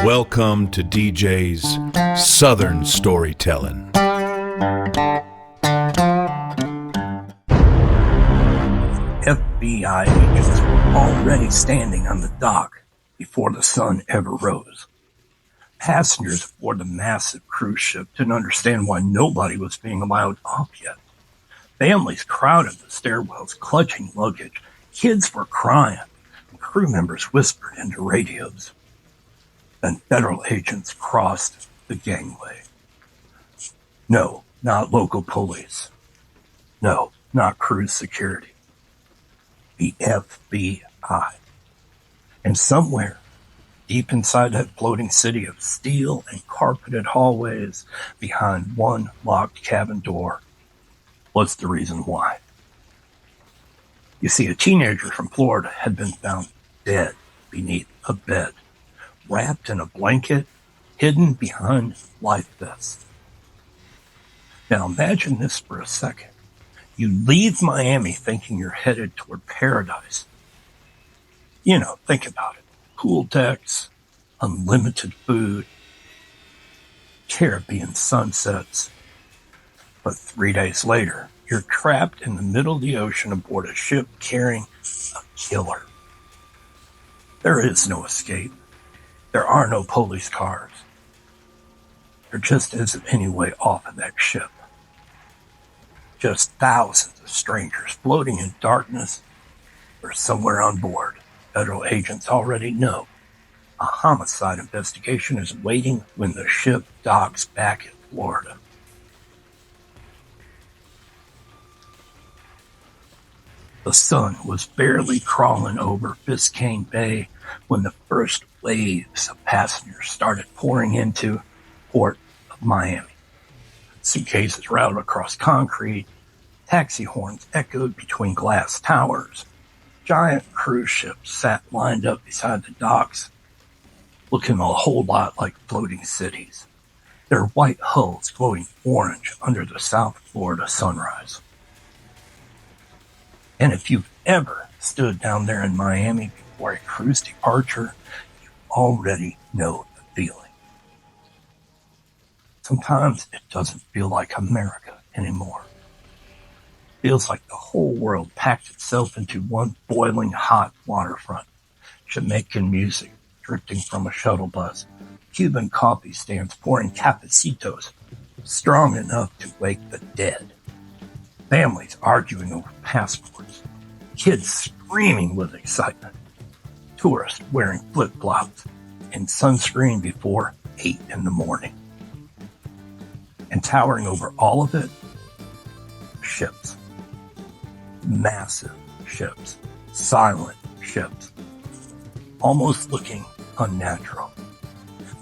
Welcome to DJ's Southern Storytelling. FBI agents were already standing on the dock before the sun ever rose. Passengers aboard the massive cruise ship didn't understand why nobody was being allowed off yet. Families crowded the stairwells, clutching luggage. Kids were crying, and crew members whispered into radios. Then federal agents crossed the gangway. No, not local police. No, not cruise security. The FBI. And somewhere, deep inside that floating city of steel and carpeted hallways, behind one locked cabin door, was the reason why. You see, a teenager from Florida had been found dead beneath a bed, wrapped in a blanket, hidden behind life vests. Now imagine this for a second. You leave Miami thinking you're headed toward paradise. You know, think about it. Pool decks, unlimited food, Caribbean sunsets. But 3 days later, you're trapped in the middle of the ocean aboard a ship carrying a killer. There is no escape. There are no police cars. There just isn't any way off of that ship. Just thousands of strangers floating in darkness or somewhere on board. Federal agents already know a homicide investigation is waiting when the ship docks back in Florida. The sun was barely crawling over Biscayne Bay when the first waves of passengers started pouring into Port of Miami. Suitcases rattled across concrete, taxi horns echoed between glass towers. Giant cruise ships sat lined up beside the docks, looking a whole lot like floating cities, their white hulls glowing orange under the South Florida sunrise. And if you've ever stood down there in Miami before a cruise departure, you already know the feeling. Sometimes it doesn't feel like America anymore. It feels like the whole world packed itself into one boiling hot waterfront. Jamaican music drifting from a shuttle bus, Cuban coffee stands pouring cafecitos strong enough to wake the dead. Families arguing over passports, kids screaming with excitement, tourists wearing flip-flops and sunscreen before 8 in the morning. And towering over all of it, ships. Massive ships, silent ships, almost looking unnatural.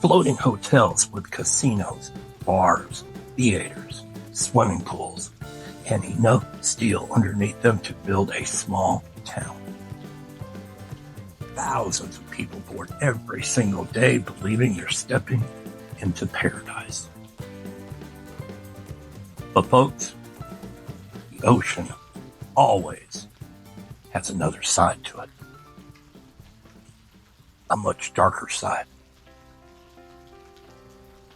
Floating hotels with casinos, bars, theaters, swimming pools, and enough steel underneath them to build a small town. Thousands of people board every single day believing they're stepping into paradise. But folks, the ocean always has another side to it. A much darker side.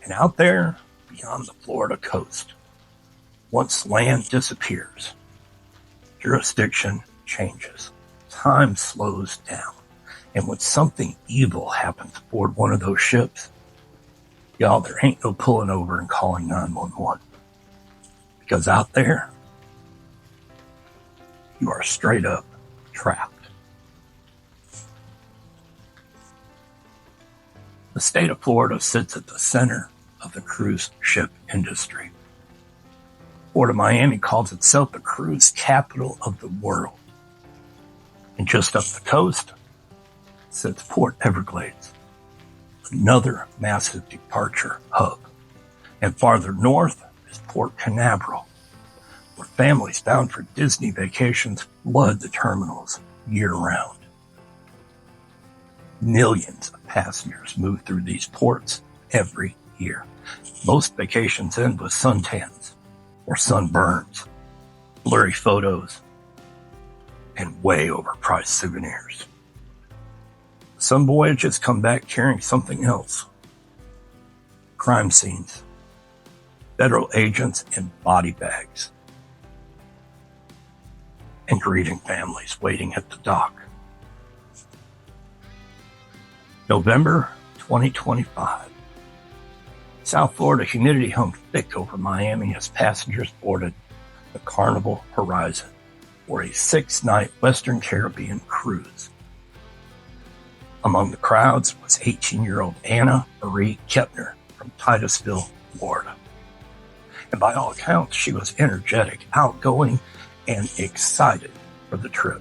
And out there, beyond the Florida coast, once land disappears, jurisdiction changes, time slows down, and when something evil happens aboard one of those ships, y'all, there ain't no pulling over and calling 911. Because out there, you are straight up trapped. The state of Florida sits at the center of the cruise ship industry. Port of Miami calls itself the cruise capital of the world. And just up the coast sits Port Everglades, another massive departure hub. And farther north is Port Canaveral, where families bound for Disney vacations flood the terminals year-round. Millions of passengers move through these ports every year. Most vacations end with suntans or sunburns, blurry photos, and way overpriced souvenirs. Some voyages come back carrying something else. Crime scenes, federal agents in body bags, and grieving families waiting at the dock. November 2025. South Florida humidity hung thick over Miami as passengers boarded the Carnival Horizon for a 6-night Western Caribbean cruise. Among the crowds was 18-year-old Anna Marie Kepner from Titusville, Florida. And by all accounts, she was energetic, outgoing, and excited for the trip.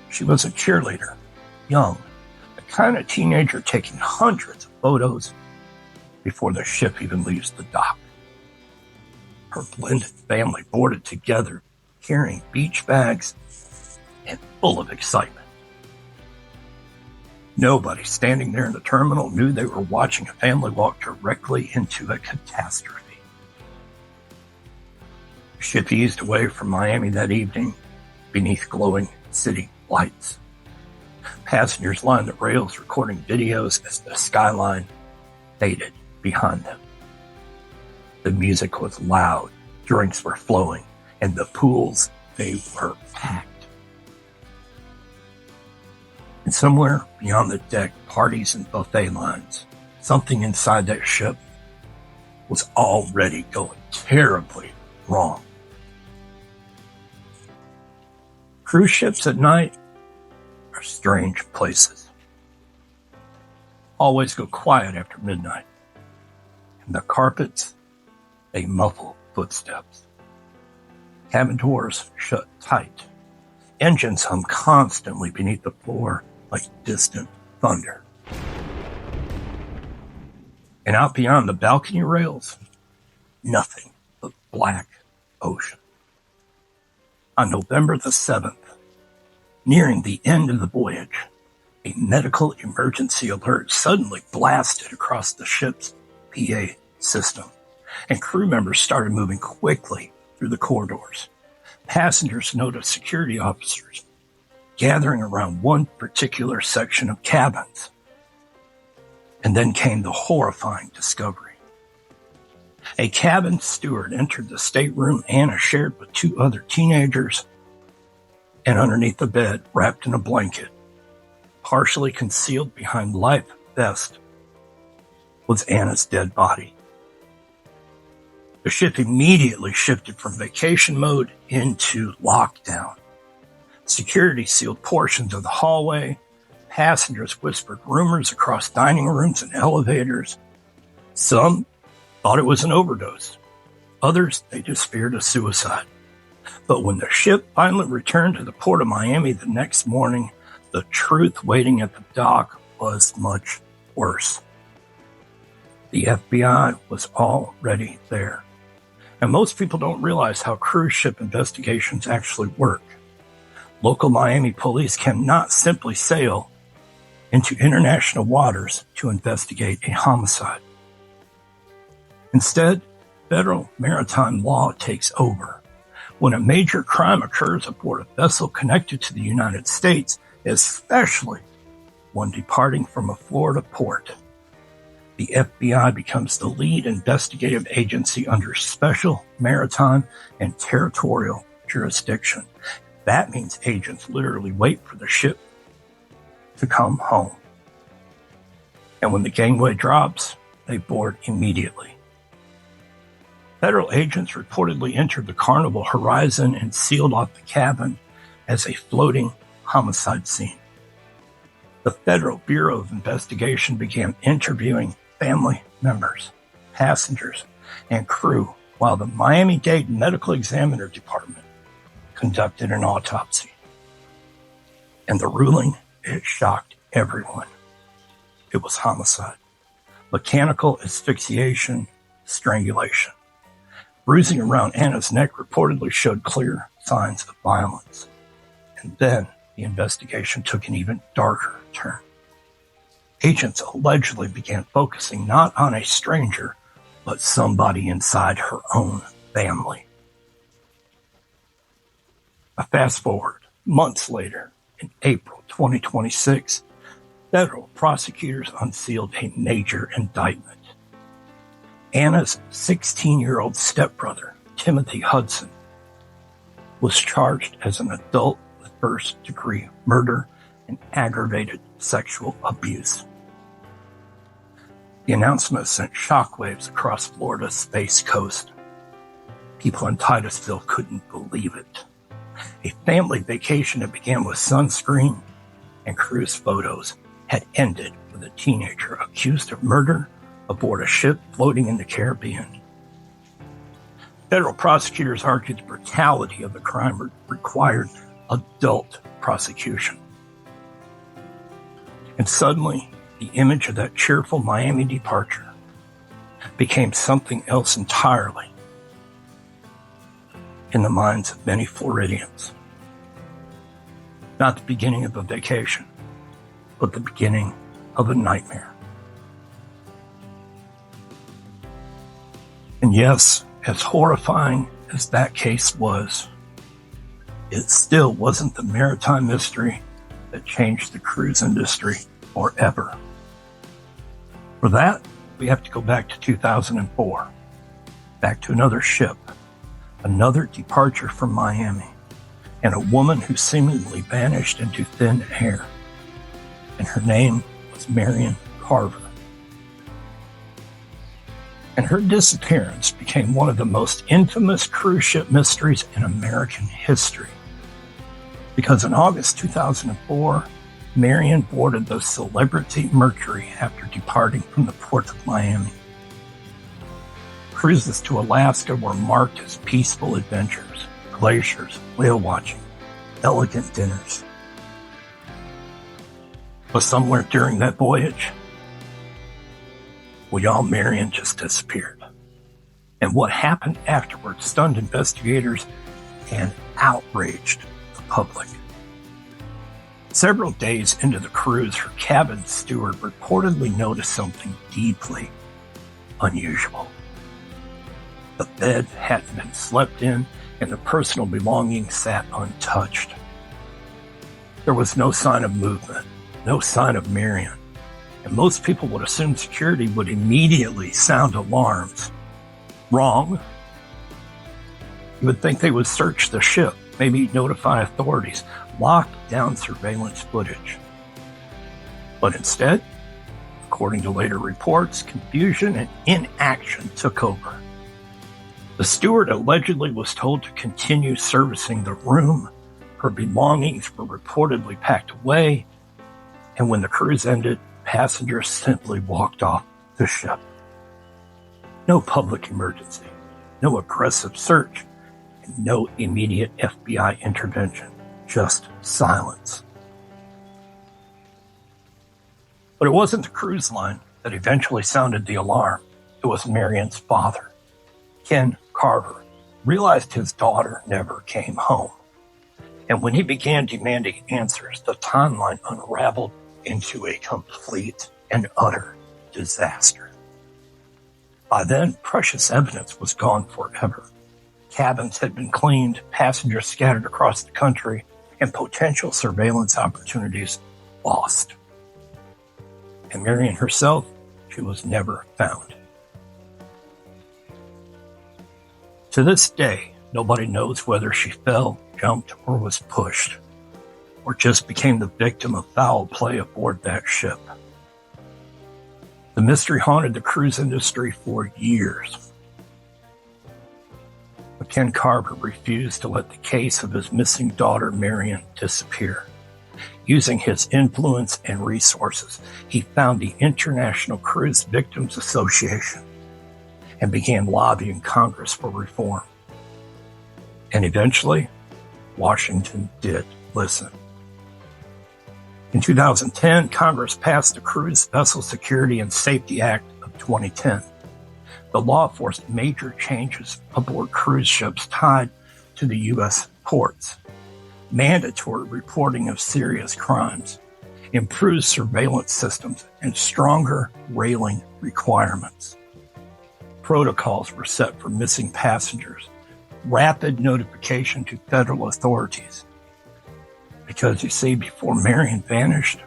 She was a cheerleader, young, the kind of teenager taking hundreds of photos before the ship even leaves the dock. Her blended family boarded together, carrying beach bags and full of excitement. Nobody standing there in the terminal knew they were watching a family walk directly into a catastrophe. The ship eased away from Miami that evening beneath glowing city lights. Passengers lined the rails recording videos as the skyline faded behind them. The music was loud, drinks were flowing, and the pools, they were packed. And somewhere beyond the deck, parties and buffet lines, something inside that ship was already going terribly wrong. Cruise ships at night are strange places. Always go quiet after midnight. And the carpets, they muffle footsteps. Cabin doors shut tight. Engines hum constantly beneath the floor like distant thunder. And out beyond the balcony rails, nothing but black ocean. On November the 7th, nearing the end of the voyage, a medical emergency alert suddenly blasted across the ship's PA system, and crew members started moving quickly through the corridors. Passengers noticed security officers gathering around one particular section of cabins. And then came the horrifying discovery. A cabin steward entered the stateroom Anna shared with 2 other teenagers, and underneath the bed, wrapped in a blanket, partially concealed behind life vest, was Anna's dead body. The ship immediately shifted from vacation mode into lockdown. Security sealed portions of the hallway. Passengers whispered rumors across dining rooms and elevators. Some thought it was an overdose. Others, they just feared a suicide. But when the ship finally returned to the port of Miami the next morning, the truth waiting at the dock was much worse. The FBI was already there. And most people don't realize how cruise ship investigations actually work. Local Miami police cannot simply sail into international waters to investigate a homicide. Instead, federal maritime law takes over. When a major crime occurs aboard a vessel connected to the United States, especially one departing from a Florida port, the FBI becomes the lead investigative agency under special maritime and territorial jurisdiction. That means agents literally wait for the ship to come home. And when the gangway drops, they board immediately. Federal agents reportedly entered the Carnival Horizon and sealed off the cabin as a floating homicide scene. The Federal Bureau of Investigation began interviewing family members, passengers, and crew, while the Miami-Dade Medical Examiner Department conducted an autopsy. And the ruling, it shocked everyone. It was homicide. Mechanical asphyxiation, strangulation. Bruising around Anna's neck reportedly showed clear signs of violence. And then the investigation took an even darker turn. Agents allegedly began focusing not on a stranger, but somebody inside her own family. A fast forward, months later, in April 2026, federal prosecutors unsealed a major indictment. Anna's 16-year-old stepbrother, Timothy Hudson, was charged as an adult with first-degree murder and aggravated sexual abuse. The announcement sent shockwaves across Florida's Space Coast. People in Titusville couldn't believe it. A family vacation that began with sunscreen and cruise photos had ended with a teenager accused of murder aboard a ship floating in the Caribbean. Federal prosecutors argued the brutality of the crime required adult prosecution. And suddenly, the image of that cheerful Miami departure became something else entirely in the minds of many Floridians. Not the beginning of a vacation, but the beginning of a nightmare. And yes, as horrifying as that case was, it still wasn't the maritime mystery that changed the cruise industry forever. For that, we have to go back to 2004, back to another ship, another departure from Miami, and a woman who seemingly vanished into thin air. And her name was Marion Carver. And her disappearance became one of the most infamous cruise ship mysteries in American history. Because in August 2004, Marion boarded the Celebrity Mercury after departing from the port of Miami. Cruises to Alaska were marked as peaceful adventures, glaciers, whale watching, elegant dinners. But somewhere during that voyage, Marion just disappeared. And what happened afterwards stunned investigators and outraged the public. Several days into the cruise, her cabin steward reportedly noticed something deeply unusual. The bed hadn't been slept in, and the personal belongings sat untouched. There was no sign of movement, no sign of Marion, and most people would assume security would immediately sound alarms. Wrong. You would think they would search the ship, maybe notify authorities, lock down surveillance footage. But instead, according to later reports, confusion and inaction took over. The steward allegedly was told to continue servicing the room. Her belongings were reportedly packed away, and when the cruise ended, passengers simply walked off the ship. No public emergency, no aggressive search, and no immediate FBI intervention, just silence. But it wasn't the cruise line that eventually sounded the alarm. It was Marion's father. Ken Carver realized his daughter never came home. And when he began demanding answers, the timeline unraveled into a complete and utter disaster. By then, precious evidence was gone forever. Cabins had been cleaned, passengers scattered across the country, and potential surveillance opportunities lost. And Marion herself, she was never found. To this day, nobody knows whether she fell, jumped, or was pushed, or just became the victim of foul play aboard that ship. The mystery haunted the cruise industry for years. But Ken Carver refused to let the case of his missing daughter Marion disappear. Using his influence and resources, he found the International Cruise Victims Association and began lobbying Congress for reform. And eventually, Washington did listen. In 2010, Congress passed the Cruise Vessel Security and Safety Act of 2010. The law forced major changes aboard cruise ships tied to the U.S. ports. Mandatory reporting of serious crimes, improved surveillance systems, and stronger railing requirements. Protocols were set for missing passengers, rapid notification to federal authorities, Because you see, before Marion vanished,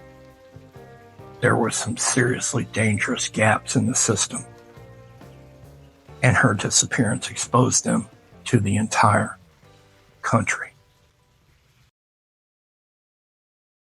there were some seriously dangerous gaps in the system, and her disappearance exposed them to the entire country.